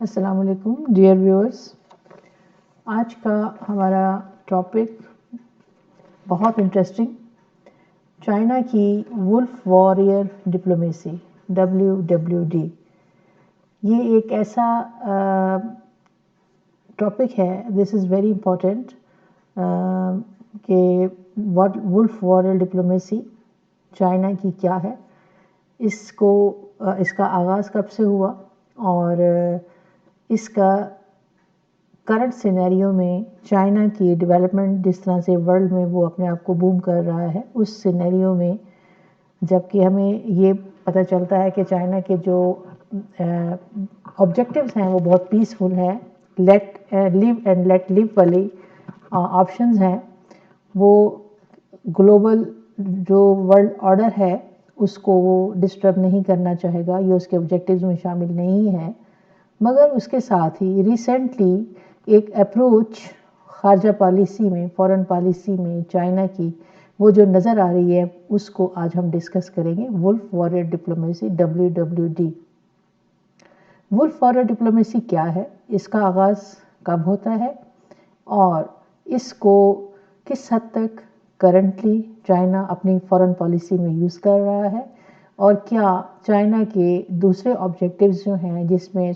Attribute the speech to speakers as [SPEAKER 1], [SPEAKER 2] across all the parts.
[SPEAKER 1] السلام علیکم dear viewers. آج کا ہمارا ٹاپک بہت انٹرسٹنگ، چائنا کی وولف وارئر ڈپلومیسی WWD. یہ ایک ایسا ٹاپک ہے، دس از ویری امپورٹنٹ، کہ وولف وارئر ڈپلومیسی چائنا کی کیا ہے، اس کا آغاز کب سے ہوا، اور اس کا کرنٹ سینیریو میں چائنا کی ڈیولپمنٹ جس طرح سے ورلڈ میں وہ اپنے آپ کو بوم کر رہا ہے، اس سینیریو میں جب کہ ہمیں یہ پتہ چلتا ہے کہ چائنا کے جو آبجیکٹیوز ہیں وہ بہت پیسفل ہیں، let live and let live والی آپشنز ہیں، وہ گلوبل جو ورلڈ آرڈر ہے اس کو وہ ڈسٹرب نہیں کرنا چاہے گا، یہ اس کے آبجیکٹیوز میں شامل نہیں ہے. مگر اس کے ساتھ ہی ریسنٹلی ایک اپروچ خارجہ پالیسی میں، فورن پالیسی میں چائنا کی وہ جو نظر آ رہی ہے، اس کو آج ہم ڈسکس کریں گے. Wolf warrior diplomacy WWD. Wolf warrior diplomacy کیا ہے، اس کا آغاز کب ہوتا ہے، اور اس کو کس حد تک کرنٹلی چائنا اپنی فورن پالیسی میں یوز کر رہا ہے، اور کیا چائنا کے دوسرے آبجیکٹیوز جو ہیں جس میں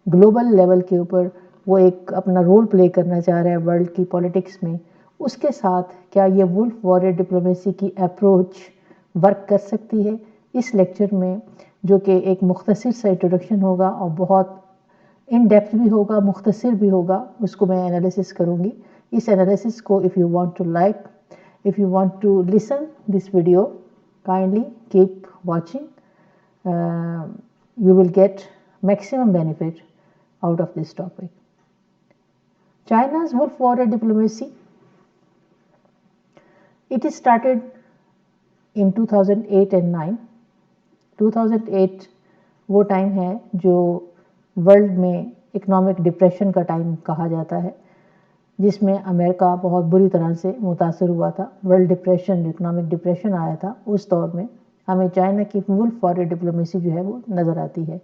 [SPEAKER 1] گلوبل لیول کے اوپر وہ ایک اپنا رول پلے کرنا چاہ رہا ہے ورلڈ کی پولیٹکس میں، اس کے ساتھ کیا یہ وولف وارئر ڈپلومیسی کی اپروچ ورک کر سکتی ہے. اس لیکچر میں جو کہ ایک مختصر سا انٹروڈکشن ہوگا اور بہت ان ڈیپتھ بھی ہوگا، مختصر بھی ہوگا، اس کو میں انالیسس کروں گی. اس انالیسس کو if you want to listen this video, kindly keep watching. You will get maximum benefit out of this topic. China's wolf warrior diplomacy, it is started in 2008 and 9. 2008 وہ ٹائم ہے جو world میں economic depression کا time کہا جاتا ہے، جس میں امریکہ بہت بری طرح سے متاثر ہوا تھا. ورلڈ ڈپریشن، اکنامک ڈپریشن آیا تھا، اس دور میں ہمیں چائنا کی وولف وارئر ڈپلومیسی جو ہے وہ نظر آتی ہے.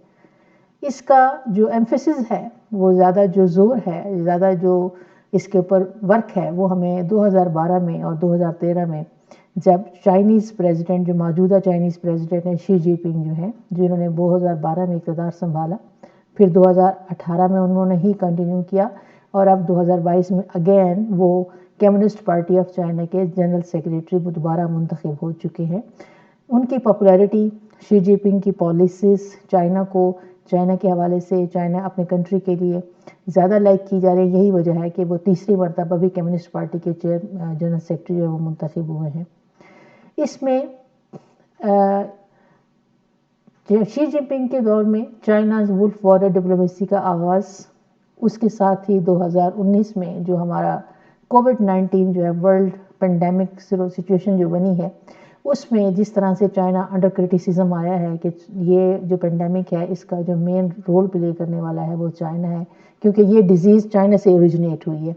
[SPEAKER 1] اس کا جو ایمفیسس ہے، وہ زیادہ جو زور ہے، زیادہ جو اس کے اوپر ورک ہے، وہ ہمیں 2012 میں اور 2013 میں جب چائنیز پریزیڈنٹ، جو موجودہ چائنیز پریزیڈنٹ ہیں شی جی پنگ جو ہیں، جنہوں نے 2012 میں اقتدار سنبھالا، پھر 2018 میں انہوں نے ہی کنٹینیو کیا، اور اب 2022 میں اگین وہ کمیونسٹ پارٹی آف چائنا کے جنرل سیکریٹری وہ دوبارہ منتخب ہو چکے ہیں. ان کی پاپولیرٹی، شی جی پنگ کی پالیسیز چائنا کے حوالے سے، چائنا اپنے کنٹری کے لیے زیادہ لائک کی جا رہی ہے. یہی وجہ ہے کہ وہ تیسری مرتبہ بھی کمیونسٹ پارٹی کے جنرل سیکریٹری جو ہے وہ منتخب ہوئے ہیں. اس میں شی جن پنگ کے دور میں چائناز وولف وارئر ڈپلومیسی کا آغاز، اس کے ساتھ ہی 2019 میں جو ہمارا کووڈ-19 جو ہے ورلڈ پینڈیمک سچویشن جو بنی ہے، اس میں جس طرح سے چائنا انڈر کرٹیسزم آیا ہے کہ یہ جو پینڈیمک ہے اس کا جو مین رول پلے کرنے والا ہے وہ چائنا ہے، کیونکہ یہ ڈیزیز چائنا سے اوریجنیٹ ہوئی ہے.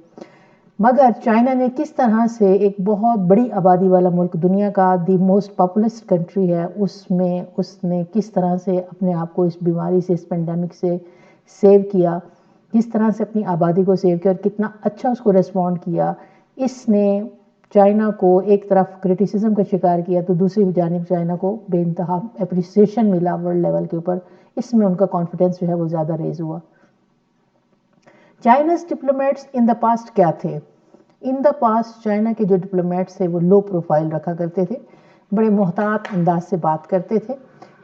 [SPEAKER 1] مگر چائنا نے کس طرح سے ایک بہت بڑی آبادی والا ملک، دنیا کا دی موسٹ پاپولس کنٹری ہے، اس نے کس طرح سے اپنے آپ کو اس بیماری سے، اس پینڈیمک سے سیو کیا، کس طرح سے اپنی آبادی کو سیو کیا، اور کتنا اچھا اس کو ریسپونڈ کیا. اس نے چائنا کو ایک طرف کرٹیسزم کا شکار کیا تو دوسری جانب چائنا کو بے انتہا اپریسیشن ملا ورلڈ لیول کے اوپر. اس میں ان کا کانفیڈنس جو ہے وہ زیادہ ریز ہوا. China's diplomats in the past کیا تھے؟ ان دا پاسٹ چائنا کے جو ڈپلومیٹس تھے وہ لو پروفائل رکھا کرتے تھے، بڑے محتاط انداز سے بات کرتے تھے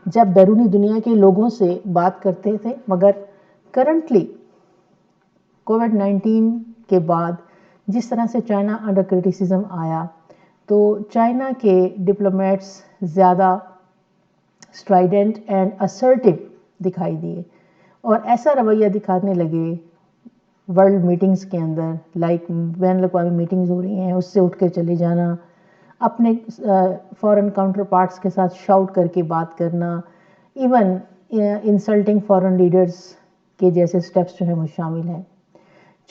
[SPEAKER 1] جب بیرونی دنیا کے لوگوں سے بات کرتے تھے. مگر کرنٹلی کووڈ-19 کے بعد جس طرح سے چائنا انڈر کرٹیسزم آیا تو چائنا کے ڈپلومیٹس زیادہ اسٹرائیڈنٹ اینڈ اسرٹیو دکھائی دیے، اور ایسا رویہ دکھانے لگے ورلڈ میٹنگز کے اندر، لائک بین الاقوامی میٹنگز ہو رہی ہیں، اس سے اٹھ کے چلے جانا، اپنے فورن کاؤنٹر پارٹس کے ساتھ شاؤٹ کر کے بات کرنا، ایون انسلٹنگ فورن لیڈرز کے جیسے سٹیپس جو ہیں وہ شامل ہیں.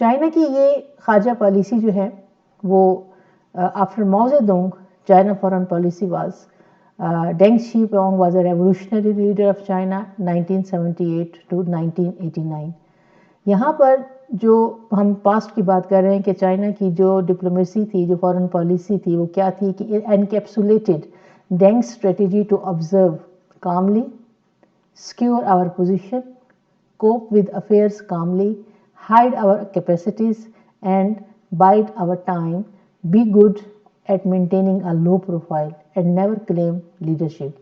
[SPEAKER 1] چائنا کی یہ خارجہ پالیسی جو ہے وہ after Mao Zedong, China foreign policy was Deng Xiaoping was a revolutionary leader of China 1978 to 1989. یہاں پر جو ہم پاسٹ کی بات کر رہے ہیں کہ چائنا کی جو ڈپلومیسی تھی، جو فارن پالیسی تھی، وہ کیا تھی کہ encapsulated Deng strategy to observe calmly, secure our position, cope with affairs calmly, hide our capacities, and bide our time, be good at maintaining a low profile, and never claim leadership.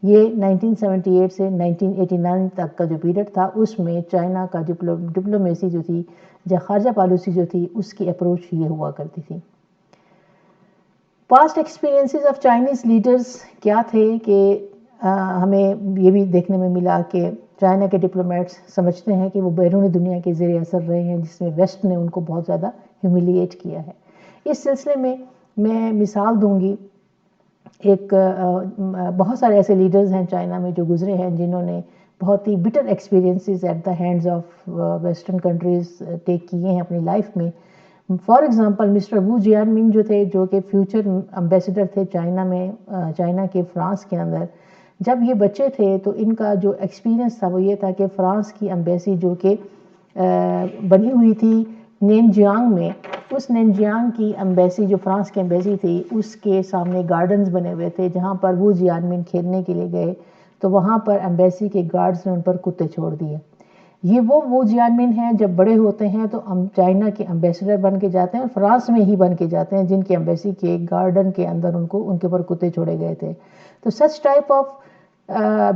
[SPEAKER 1] یہ 1978 سے 1989 تک کا جو period تھا، اس میں China کا diplomacy جو تھی، یا خارجہ پالیسی جو تھی، اس کی اپروچ یہ ہوا کرتی تھی. Past experiences of Chinese leaders کیا تھے کہ ہمیں یہ بھی دیکھنے میں ملا کہ چائنا کے ڈپلومیٹس سمجھتے ہیں کہ وہ بیرونی دنیا کے زیر اثر رہے ہیں، جس میں ویسٹ نے ان کو بہت زیادہ ہیوملیٹ کیا ہے. اس سلسلے میں مثال دوں گی. ایک بہت سارے ایسے لیڈرز ہیں چائنا میں جو گزرے ہیں، جنہوں نے بہت ہی bitter experiences at the hands of western countries take کیے ہیں اپنی لائف میں. فار ایگزامپل مسٹر وو جیان منگ جو تھے، جو کہ فیوچر امبیسڈر تھے چائنا میں، چائنا کے فرانس کے اندر. جب یہ بچے تھے تو ان کا جو ایکسپیرینس تھا وہ یہ تھا کہ فرانس کی امبیسی جو کہ بنی ہوئی تھی نینجیانگ میں، اس نینجیانگ کی امبیسی جو فرانس کی امبیسی تھی، اس کے سامنے گارڈنز بنے ہوئے تھے جہاں پر وو جیان منگ کھیلنے کے لیے گئے تو وہاں پر امبیسی کے گارڈز نے ان پر کتے چھوڑ دیے. یہ وہ جیان منگ ہیں جب بڑے ہوتے ہیں تو چائنا کے امبیسڈر بن کے جاتے ہیں، اور فرانس میں ہی بن کے جاتے ہیں جن کی امبیسی کے گارڈن کے اندر ان کے اوپر کتے چھوڑے گئے تھے. تو سچ ٹائپ آف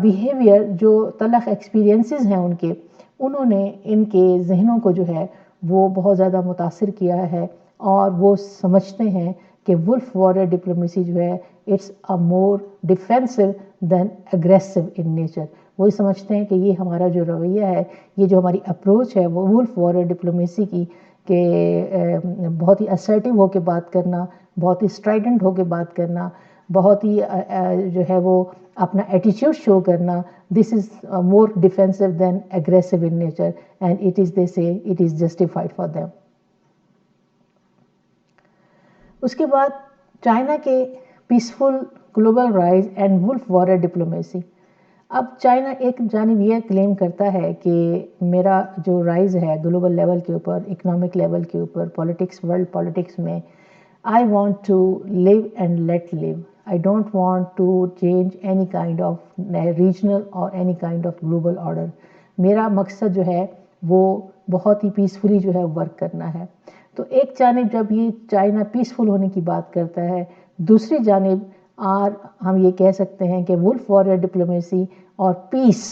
[SPEAKER 1] بیہیویئر، جو تلخ ایکسپیرینسز ہیں انہوں نے ان کے ذہنوں کو جو ہے وہ بہت زیادہ متاثر کیا ہے، اور وہ سمجھتے ہیں کہ ولف واریر ڈپلومیسی جو ہے it's a more defensive than aggressive in nature. وہی سمجھتے ہیں کہ یہ ہمارا جو رویہ ہے، یہ جو ہماری اپروچ ہے وہ ولف واریر ڈپلومیسی کی، کہ بہت ہی اسرٹیو ہو کے بات کرنا، بہت ہی اسٹرائیڈنٹ ہو کے بات کرنا، بہت ہی جو ہے وہ اپنا ایٹیچیوڈ شو کرنا، this is more defensive than aggressive in nature and it is they say it is justified for them. اس کے بعد چائنا کے peaceful global rise and wolf warrior diplomacy. اب چائنا ایک جانب یہ کلیم کرتا ہے کہ میرا جو رائز ہے گلوبل لیول کے اوپر، اکنامک لیول کے اوپر، پالیٹکس، ورلڈ پالیٹکس میں، I want to live and let live. I don't want to change any kind of regional or any kind of global order. میرا مقصد جو ہے وہ بہت ہی پیسفلی جو ہے ورک کرنا ہے. تو ایک جانب جب یہ چائنا پیسفل ہونے کی بات کرتا ہے، دوسری جانب ہم یہ کہہ سکتے ہیں کہ ولف واریر ڈپلومیسی اور پیس،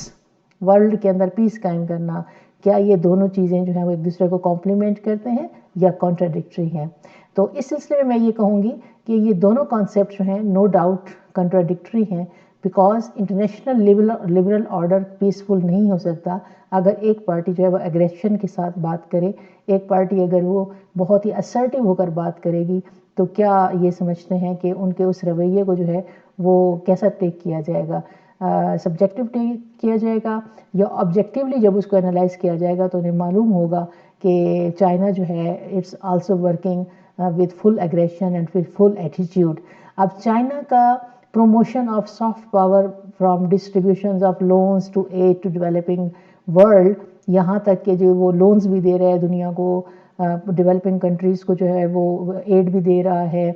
[SPEAKER 1] ورلڈ کے اندر پیس قائم کرنا، کیا یہ دونوں چیزیں جو ہیں وہ ایک دوسرے کو کمپلیمنٹ کرتے ہیں یا کنٹراڈکٹری ہیں؟ تو اس سلسلے میں یہ کہوں گی کہ یہ دونوں کانسیپٹ جو ہیں نو ڈاؤٹ کنٹراڈکٹری ہیں، because international liberal order peaceful نہیں ہو سکتا اگر ایک پارٹی جو ہے وہ اگریشن کے ساتھ بات کرے. ایک پارٹی اگر وہ بہت ہی اسرٹیو ہو کر بات کرے گی تو کیا یہ سمجھتے ہیں کہ ان کے اس رویے کو جو ہے وہ کیسا ٹیک کیا جائے گا؟ سبجیکٹو ٹیک کیا جائے گا یا آبجیکٹیولی جب اس کو انالائز کیا جائے گا تو انہیں معلوم ہوگا کہ چائنا جو ہے it's also working with full aggression and with full attitude. اب چائنا کا promotion of soft power from distributions of loans to aid to developing world، یہاں تک کہ جو وہ لونز بھی دے رہا ہے دنیا کو، ڈیولپنگ کنٹریز کو جو ہے وہ ایڈ بھی دے رہا ہے،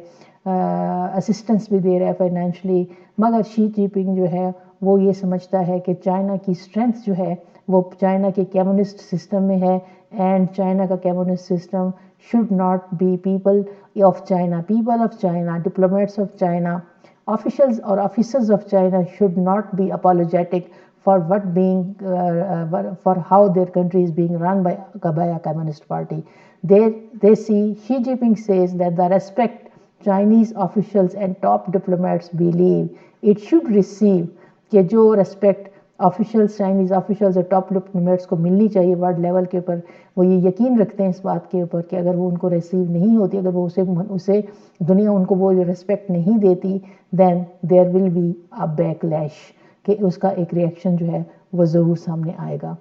[SPEAKER 1] اسسٹنس بھی دے رہا ہے فائنینشلی، مگر شی جن پنگ جو ہے وہ یہ سمجھتا ہے کہ چائنا کی اسٹرینتھ جو ہے وہ چائنا کے کمیونسٹ سسٹم میں ہے، اینڈ چائنا کا communist system should not be people of China, diplomats of China, officials or officers of China should not be apologetic for for how their country is being run by a communist party. They see Xi Jinping says that the respect Chinese officials and top diplomats believe it should receive، کہ جو respect officials, Chinese officials اور top diplomats کو ملنی چاہیے world level کے اوپر، وہ یہ یقین رکھتے ہیں اس بات کے اوپر کہ اگر وہ ان کو ریسیو نہیں ہوتی، اگر وہ اسے دنیا ان کو وہ ریسپیکٹ نہیں دیتی، then there will be a backlash, کہ اس کا ایک ریئیکشن جو ہے وہ ضرور سامنے آئے گا.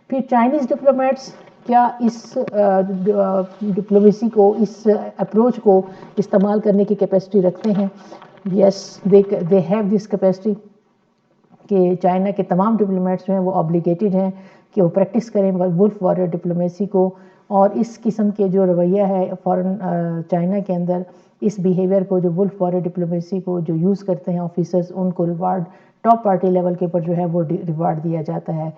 [SPEAKER 1] پھر چائنیز ڈپلومیٹس کیا اس ڈپلومیسی کو، اس اپروچ کو استعمال کرنے کی کیپیسٹی رکھتے ہیں؟ یس، دے ہیو دس کیپیسٹی، کہ چائنا کے تمام ڈپلومیٹس جو ہیں وہ آبلیگیٹڈ ہیں کہ وہ پریکٹس کریں ولف واریر ڈپلومیسی کو، اور اس قسم کے جو رویہ ہے فورن چائنا کے اندر، اس بیہیویئر کو جو ولف واریر ڈپلومیسی کو جو یوز کرتے ہیں آفیسرز، ان کو ریوارڈ ٹاپ پارٹی لیول کے اوپر جو ہے وہ ریوارڈ دیا جاتا ہے۔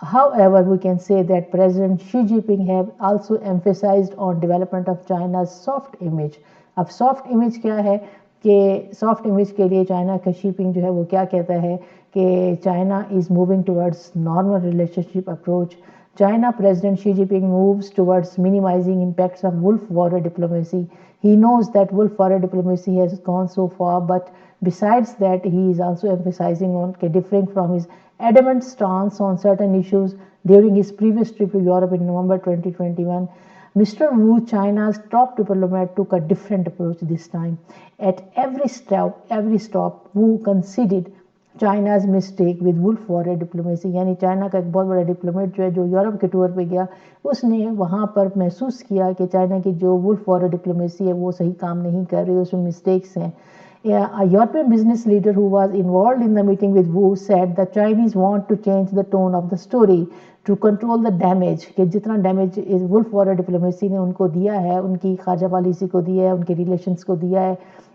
[SPEAKER 1] However, we can say that President Xi Jinping have also emphasized on development of China's soft image. اب soft image کیا ہے کہ soft image کے لیے چائنا کا شی پنگ جو ہے وہ کیا کہتا ہے کہ China is moving towards normal relationship approach. China President Xi Jinping moves towards minimizing impacts of wolf warrior diplomacy. He knows that wolf warrior diplomacy has gone so far, but besides that, he is also emphasizing on differing from his adamant stance on certain issues during his previous trip to Europe in November 2021. Mr. Wu, China's top diplomat, took a different approach this time. At every stop, Wu conceded China's mistake with wolf warrior diplomacy. یعنی China کا ایک بہت بڑا diplomat جو ہے جو Europe کے tour پہ گیا، اس نے وہاں پر محسوس کیا کہ چائنا کی جو wolf warrior diplomacy ہے وہ صحیح کام نہیں کر رہی، اس میں مسٹیکس ہیں۔ A European business leader who was involved in the meeting with Wu said the Chinese want to change the tone of the story to control the damage. کہ جتنا ڈیمیج wolf warrior diplomacy نے ان کو دیا ہے، ان کی خارجہ policy کو دیا ہے، ان کے ریلیشنز کو دیا ہے،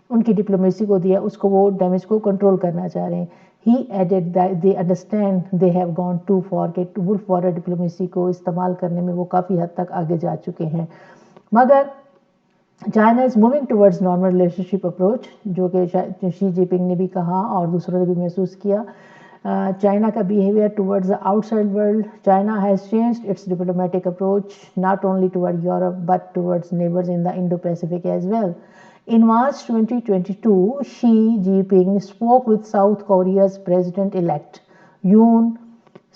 [SPEAKER 1] ان کی ڈپلومیسی کو دیا ہے، اس کو وہ ڈیمیج کو کنٹرول کرنا چاہ رہے ہیں۔ He added that they understand they have gone too far کہ wolf warrior diplomacy کو استعمال کرنے میں وہ کافی حد تک آگے جا چکے ہیں۔ مگر China is moving towards normal relationship approach، جو کہ شی جی پنگ نے بھی کہا اور دوسروں نے بھی محسوس کیا۔ China کا behavior towards the outside world. China has changed its diplomatic approach not only toward Europe but towards neighbors in the Indo-Pacific as well. In March 2022, Xi Jinping spoke with South Korea's president-elect Yoon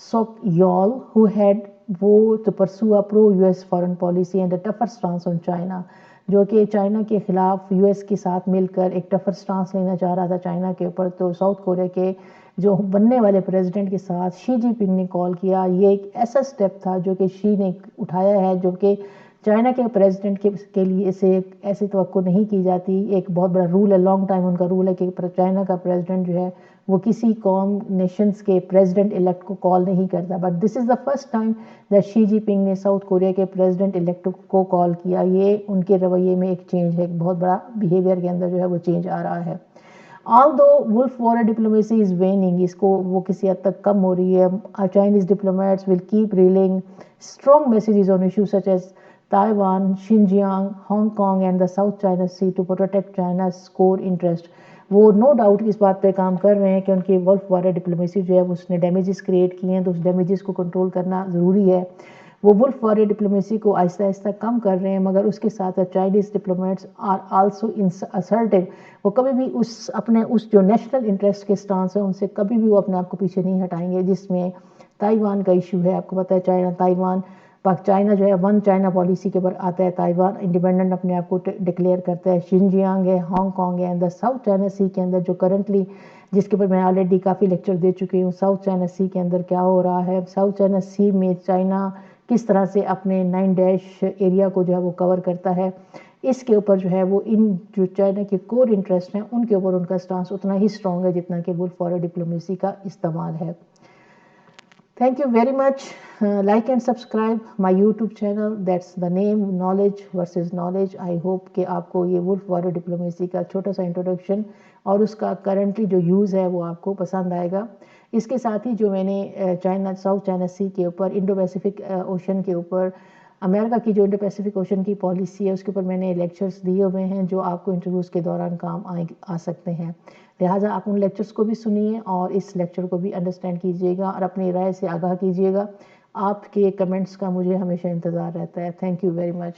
[SPEAKER 1] Suk-yeol, who had vowed to pursue a pro-US foreign policy and a tougher stance on China. جو کہ China کے خلاف U S کے ساتھ مل کر ایک tougher stance لینا چاہ رہا تھا چائنا کے اوپر، تو ساؤتھ کوریا کے جو بننے والے پریزیڈنٹ کے ساتھ شی جی پنگ نے کال کیا۔ یہ ایک ایسا سٹیپ تھا جو کہ شی نے اٹھایا ہے، جو کہ چائنا کے پریزیڈنٹ کے لیے اسے ایسی توقع نہیں کی جاتی۔ ایک بہت بڑا رول ہے، لانگ ٹائم ان کا رول ہے کہ چائنا کا پریزیڈنٹ جو ہے وہ کسی قوم نیشنز کے پریزیڈنٹ الیکٹ کو کال نہیں کرتا، but this is the first time that Xi Jinping نے ساؤتھ کوریا کے پریزیڈنٹ الیکٹ کو کال کیا۔ یہ ان کے رویے میں ایک چینج ہے، ایک بہت بڑا بیہیویئر کے اندر جو ہے وہ چینج آ رہا ہے۔ Although wolf warrior diplomacy is waning، اس کو وہ کسی حد تک کم ہو رہی ہے، Chinese diplomats will keep relaying strong messages on issues such as Taiwan, Xinjiang, Hong Kong and the South China Sea to protect China's core interest۔ وہ no doubt اس بات پہ کام کر رہے ہیں کہ ان کی ولف واریر ڈپلومیسی جو ہے اس نے ڈیمیجز کریٹ کیے ہیں، تو اس ڈیمیجز کو کنٹرول کرنا ضروری ہے۔ وہ ولف واریر ڈپلومیسی کو آہستہ آہستہ کم کر رہے ہیں، مگر اس کے ساتھ Chinese diplomats are also assertive. وہ کبھی بھی اس جو نیشنل انٹرسٹ کے سٹانس ہیں ان سے کبھی بھی وہ اپنے آپ کو پیچھے نہیں ہٹائیں گے، جس میں تائیوان کا ایشو ہے۔ آپ کو پتہ ہے چائنا جو ہے ون چائنا پالیسی کے اوپر آتا ہے، تائیوان انڈیپینڈنٹ اپنے آپ کو ڈکلیئر کرتا ہے۔ شنجیانگ ہے، ہانگ کانگ ہے، دا ساؤتھ چائنا سی کے اندر جو کرنٹلی جس کے اوپر میں آلریڈی کافی لیکچر دے چکی ہوں، ساؤتھ چائنا سی کے اندر کیا ہو رہا ہے، ساؤتھ چائنا سی میں چائنا کس طرح سے اپنے 9 ایریا کو جو ہے وہ کور کرتا ہے، اس کے اوپر جو ہے وہ ان جو چائنا کے کور انٹرسٹ ہیں ان کے اوپر ان کا سٹانس اتنا ہی اسٹرانگ ہے جتنا کہ ولف واریر ڈپلومیسی کا استعمال ہے۔ Thank you very much. Like and subscribe my YouTube channel. That's the name, Knowledge versus Knowledge. I hope کہ آپ کو یہ wolf warrior diplomacy کا چھوٹا سا انٹروڈکشن اور اس کا کرنٹلی جو یوز ہے وہ آپ کو پسند آئے گا۔ اس کے ساتھ ہی جو میں نے ساؤتھ چائنا سی کے اوپر، انڈو پیسیفک اوشن کے اوپر، امریکہ کی جو انڈو پیسیفک اوشن کی پالیسی ہے اس کے اوپر میں نے لیکچرز دیے ہوئے ہیں جو آپ کو انٹرویوز کے دوران کام آ سکتے ہیں۔ لہٰذا آپ ان لیکچرز کو بھی سنیے اور اس لیکچر کو بھی انڈرسٹینڈ کیجیے گا اور اپنی رائے سے آگاہ کیجیے گا۔ آپ کے کمنٹس کا مجھے ہمیشہ انتظار رہتا ہے۔ Thank you very much.